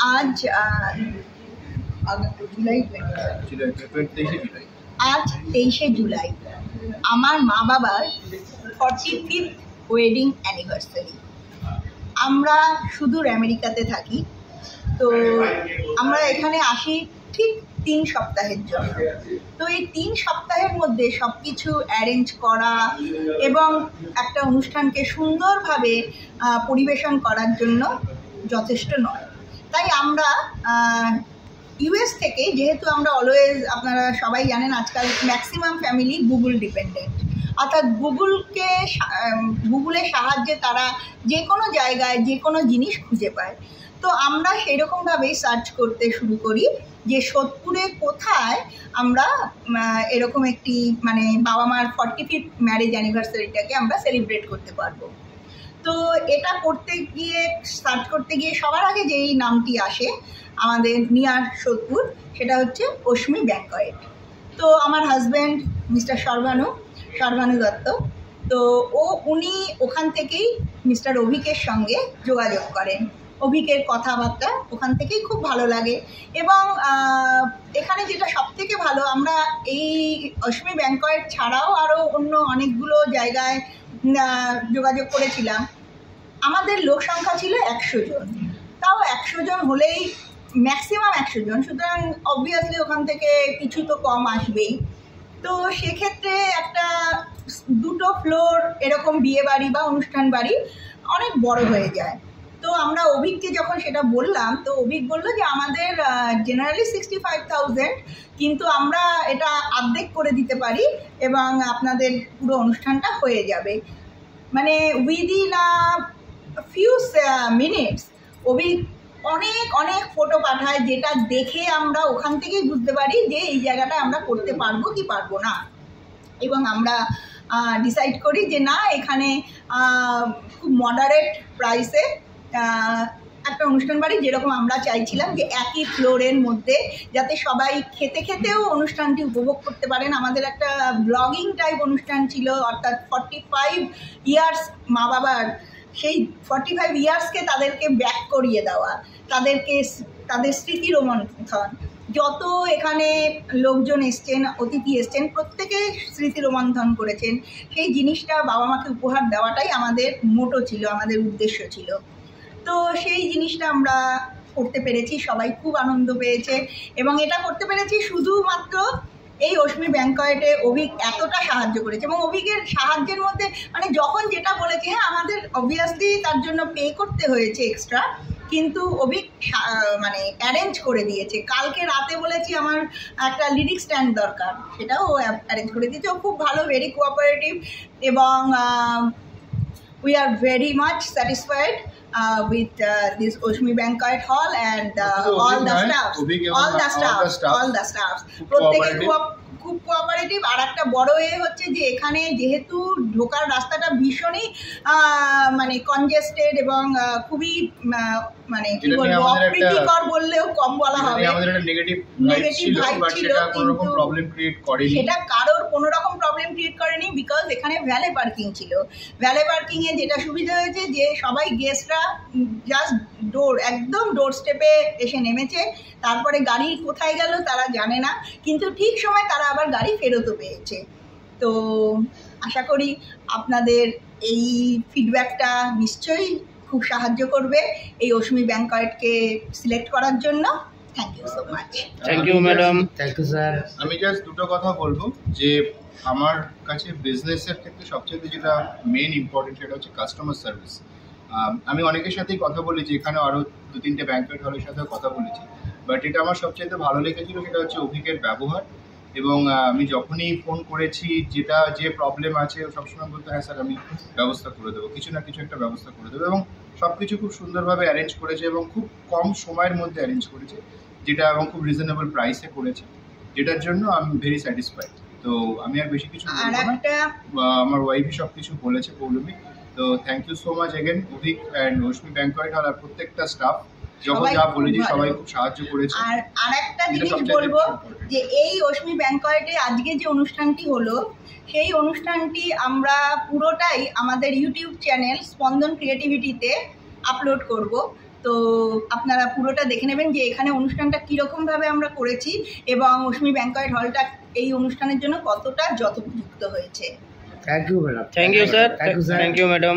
आज जुलाई आज 23 जुलाई আমার মা বাবার 45th ওয়েডিং অ্যানিভার্সারি। আমরা সুদূর আমেরিকাতে থাকি, তো আমরা এখানে আসি ঠিক 3 সপ্তাহের জন্য। তো এই 3 সপ্তাহের মধ্যে সব কিছু অ্যারেঞ্জ করা এবং একটা অনুষ্ঠানকে সুন্দরভাবে পরিবেশন করার জন্য যথেষ্ট নয়। তাই আমরা ইউএস থেকে, যেহেতু আমরা অলওয়েজ, আপনারা সবাই জানেন আজকাল ম্যাক্সিমাম ফ্যামিলি গুগল ডিপেন্ডেন্ট, অর্থাৎ গুগলের সাহায্যে তারা যে কোনো জায়গায় যে কোনো জিনিস খুঁজে পায়। তো আমরা সেই রকমভাবেই সার্চ করতে শুরু করি যে সোদপুরে কোথায় আমরা এরকম একটি বাবা মার 45th ম্যারেজ অ্যানিভার্সারিটাকে আমরা সেলিব্রেট করতে পারবো। তো এটা সার্চ করতে গিয়ে সবার আগে যেই নামটি আসে আমাদের নিয়ার সোদপুর, সেটা হচ্ছে অশ্মি ব্যাংকয়েট। তো আমার হাজব্যান্ড মিস্টার সর্বানু দত্ত, তো উনি ওখান থেকেই মিস্টার অভিকের সঙ্গে যোগাযোগ করেন। অভিকের কথাবার্তা ওখান থেকেই খুব ভালো লাগে। এবং এখানে যেটা সবথেকে ভালো, আমরা এই অশ্মি ব্যাংকয়েট ছাড়াও আরও অন্য অনেকগুলো জায়গায় যোগাযোগ করেছিলাম। আমাদের লোক সংখ্যা ছিল 100 জন, তাও 100 জন হলেই ম্যাক্সিমাম 100 জন, সুতরাং অবভিয়াসলি ওখান থেকে কিছু তো কম আসবেই। তো সেক্ষেত্রে একটা 2টো ফ্লোর এরকম বিয়ে বাড়ি বা অনুষ্ঠান বাড়ি অনেক বড় হয়ে যায়। তো আমরা অভিককে যখন সেটা বললাম, তো অভিক বললো যে আমাদের জেনারেলি 65,000, কিন্তু আমরা এটা অর্ধেক করে দিতে পারি এবং আপনাদের পুরো অনুষ্ঠানটা হয়ে যাবে। উইদিন ফিউ মিনিটস অভিক অনেক ফটো পাঠায়, যেটা দেখে আমরা ওখান থেকেই বুঝতে পারি যে এই জায়গাটা আমরা করতে পারবো কি পারবো না। এবং আমরা ডিসাইড করি যে না, এখানে খুব মডারেট প্রাইসে একটা অনুষ্ঠান বাড়ি, যেরকম আমরা চাইছিলাম যে একই ফ্লোরের মধ্যে যাতে সবাই খেতেও অনুষ্ঠানটি উপভোগ করতে পারেন। আমাদের একটা ব্লগিং টাইপ অনুষ্ঠান ছিল, অর্থাৎ 45 ইয়ার্স মা বাবার, সেই 45 ইয়ার্সকে তাদেরকে ব্যাক করিয়ে দেওয়া, তাদের স্মৃতি রোমন্থন। যত এখানে লোকজন এসছেন, অতিথি এসছেন, প্রত্যেকে স্মৃতি রোমন্থন করেছেন। সেই জিনিসটা বাবা মাকে উপহার দেওয়াটাই আমাদের মোটো ছিল, আমাদের উদ্দেশ্য ছিল। তো সেই জিনিসটা আমরা করতে পেরেছি, সবাই খুব আনন্দ পেয়েছে। এবং এটা করতে পেরেছি শুধুমাত্র এই অশ্মি ব্যাংকয়েটে অভিক এতটা সাহায্য করেছে। এবং অভিকের সাহায্যের মধ্যে যখন যেটা বলেছে, হ্যাঁ আমাদের অবভিয়াসলি তার জন্য পে করতে হয়েছে এক্সট্রা, কিন্তু অভিক অ্যারেঞ্জ করে দিয়েছে। কালকে রাতে বলেছি আমার একটা লিরিক স্ট্যান্ড দরকার, সেটাও ও অ্যারেঞ্জ করে দিয়েছে। ও খুব ভালো, ভেরি কোঅপারেটিভ, এবং we are very much satisfied with this Oshmi Banquet Hall and all the staffs. প্রত্যেকে খুব কোঅপারেটিভ। আর একটা বড় হচ্ছে যে এখানে যেহেতু ঢোকার রাস্তাটা ভীষণই কনজেস্টেড এবং খুবই কি বলবো, অপ্রীতিকর বললেও কম বলা হবে, নেগেটিভ ভাইব ছিল, কিন্তু সেটা কারোর কোনো রকম প্রবলেম ক্রিয়েট করেনি, বিকজ এখানে ভ্যালে পার্কিং ছিল। ভ্যালে পার্কিংয়ে যেটা সুবিধা হয়েছে যে সবাই গেস্টরা জাস্ট একদম ডোর স্টেপে এসে নেমেছে, তারপরে গাড়ি কোথায় গেল তারা জানে না, কিন্তু ঠিক সময় তারা আবার গাড়ি ফেরতও পেয়েছে। তো আশা করি আপনাদের এই ফিডব্যাকটা নিশ্চয়ই খুব সাহায্য করবে এই অশ্মি ব্যাংকয়েটকে সিলেক্ট করার জন্য। Thank you so much. Thank you madam. Thank you sir. আমি জাস্ট দুটো কথা বলবো যে আমার কাছে বিজনেসের ক্ষেত্রে সবচেয়ে যেটা মেন ইম্পর্টেন্ট, সেটা হচ্ছে কাস্টমার সার্ভিস। আমি অনেকের সাথেই কথা বলেছি, এখানে আরও 2-3টে ব্যাংকয়েট হলের সাথেও কথা বলেছি, বাট এটা আমার সবচেয়ে ভালো লেগেছিল সেটা হচ্ছে অভিকের ব্যবহার। এবং আমি যখনই ফোন করেছি, যে প্রবলেম আছে, সবসময় বলতে হ্যাঁ স্যার আমি ব্যবস্থা করে দেবো, কিছু না কিছু একটা ব্যবস্থা করে দেবো। এবং সব কিছু খুব সুন্দরভাবে অ্যারেঞ্জ করেছে এবং খুব কম সময়ের মধ্যে অ্যারেঞ্জ করেছে, যেটা এবং খুব রিজনেবল প্রাইসে করেছে, যেটার জন্য আমি ভেরি স্যাটিসফাইড। তো আমি আর বেশি কিছু বলবো না, আমার ওয়াইফই সব কিছু বলেছে, পৌলমী। তো thank you so much again Abhik and Ashmi banquet hall আর প্রত্যেকটা স্টাফ, যখন যা বলেছি সবাই খুব সাহায্য করেছে। আর একটা জিনিস বলবো যে এই অশ্মি ব্যাংকয়েটে আজকে যে অনুষ্ঠানটি হলো, সেই অনুষ্ঠানটি আমরা পুরোটাই আমাদের ইউটিউব চ্যানেল স্পন্দন ক্রিয়েটিভিটিতে আপলোড করব। তো আপনারা পুরোটা দেখে নেবেন যে এখানে অনুষ্ঠানটা কীরকমভাবে আমরা করেছি এবং অশ্মি ব্যাংকয়েট হলটা এই অনুষ্ঠানের জন্য কতটা যথোপযুক্ত হয়েছে। Thank you madam. Thank you sir, thank you thank you madam.